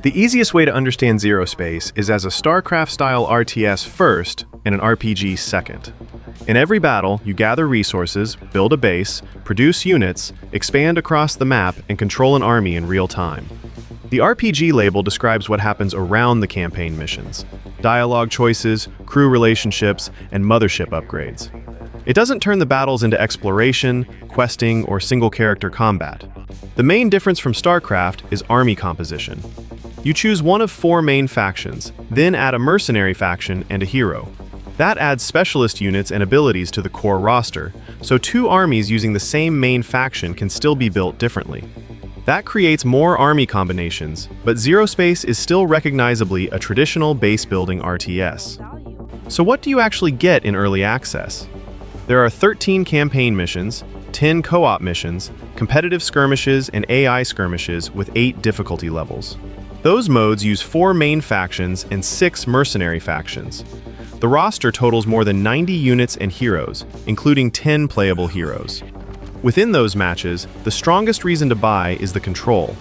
The easiest way to understand ZeroSpace is as a Starcraft-style RTS first and an RPG second. In every battle, you gather resources, build a base, produce units, expand across the map, and control an army in real time. The RPG label describes what happens around the campaign missions: dialogue choices, crew relationships, and mothership upgrades. It doesn't turn the battles into exploration, questing, or single-character combat. The main difference from StarCraft is army composition. You choose one of 4 main factions, then add a mercenary faction and a hero. That adds specialist units and abilities to the core roster, so 2 armies using the same main faction can still be built differently. That creates more army combinations, but ZeroSpace is still recognizably a traditional base-building RTS. So what do you actually get in early access? There are 13 campaign missions, 10 co-op missions, competitive skirmishes, and AI skirmishes with 8 difficulty levels. Those modes use 4 main factions and 6 mercenary factions. The roster totals more than 90 units and heroes, including 10 playable heroes. Within those matches, the strongest reason to buy is the control.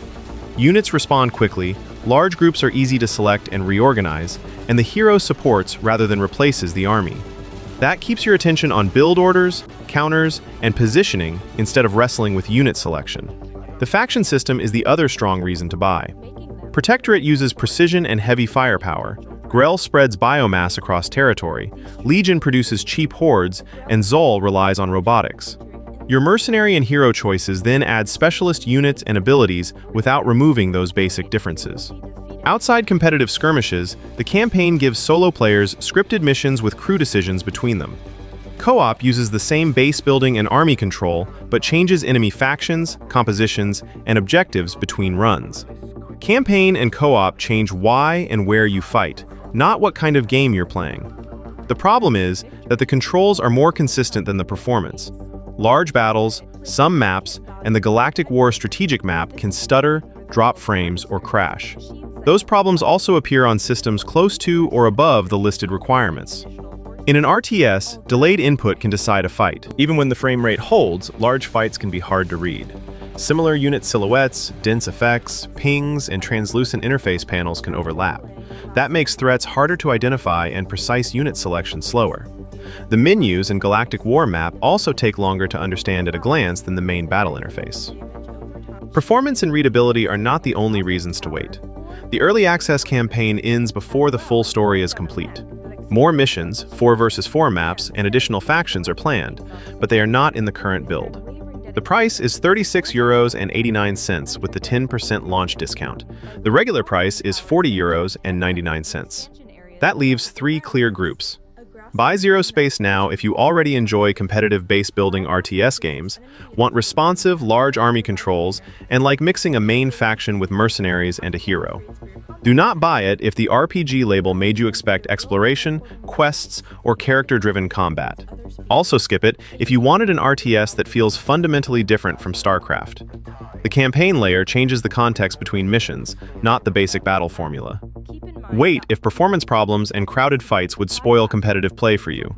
Units respond quickly, large groups are easy to select and reorganize, and the hero supports rather than replaces the army. That keeps your attention on build orders, counters, and positioning instead of wrestling with unit selection. The faction system is the other strong reason to buy. Protectorate uses precision and heavy firepower, Grell spreads biomass across territory, Legion produces cheap hordes, and Zol relies on robotics. Your mercenary and hero choices then add specialist units and abilities without removing those basic differences. Outside competitive skirmishes, the campaign gives solo players scripted missions with crew decisions between them. Co-op uses the same base building and army control, but changes enemy factions, compositions, and objectives between runs. Campaign and co-op change why and where you fight, not what kind of game you're playing. The problem is that the controls are more consistent than the performance. Large battles, some maps, and the Galactic War strategic map can stutter, drop frames, or crash. Those problems also appear on systems close to or above the listed requirements. In an RTS, delayed input can decide a fight. Even when the frame rate holds, large fights can be hard to read. Similar unit silhouettes, dense effects, pings, and translucent interface panels can overlap. That makes threats harder to identify and precise unit selection slower. The menus in Galactic War map also take longer to understand at a glance than the main battle interface. Performance and readability are not the only reasons to wait. The early access campaign ends before the full story is complete. More missions, 4 versus 4 maps, and additional factions are planned, but they are not in the current build. The price is €36.89 with the 10% launch discount. The regular price is €40.99. That leaves 3 clear groups. Buy ZeroSpace now if you already enjoy competitive base-building RTS games, want responsive, large army controls, and like mixing a main faction with mercenaries and a hero. Do not buy it if the RPG label made you expect exploration, quests, or character-driven combat. Also skip it if you wanted an RTS that feels fundamentally different from StarCraft. The campaign layer changes the context between missions, not the basic battle formula. Wait if performance problems and crowded fights would spoil competitive play for you.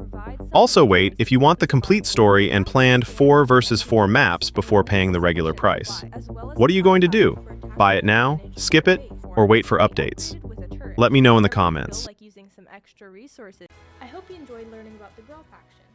Also wait if you want the complete story and planned 4 versus 4 maps before paying the regular price. What are you going to do? Buy it now, skip it, or wait for updates? Let me know in the comments. I hope you enjoyed learning about the Grell faction.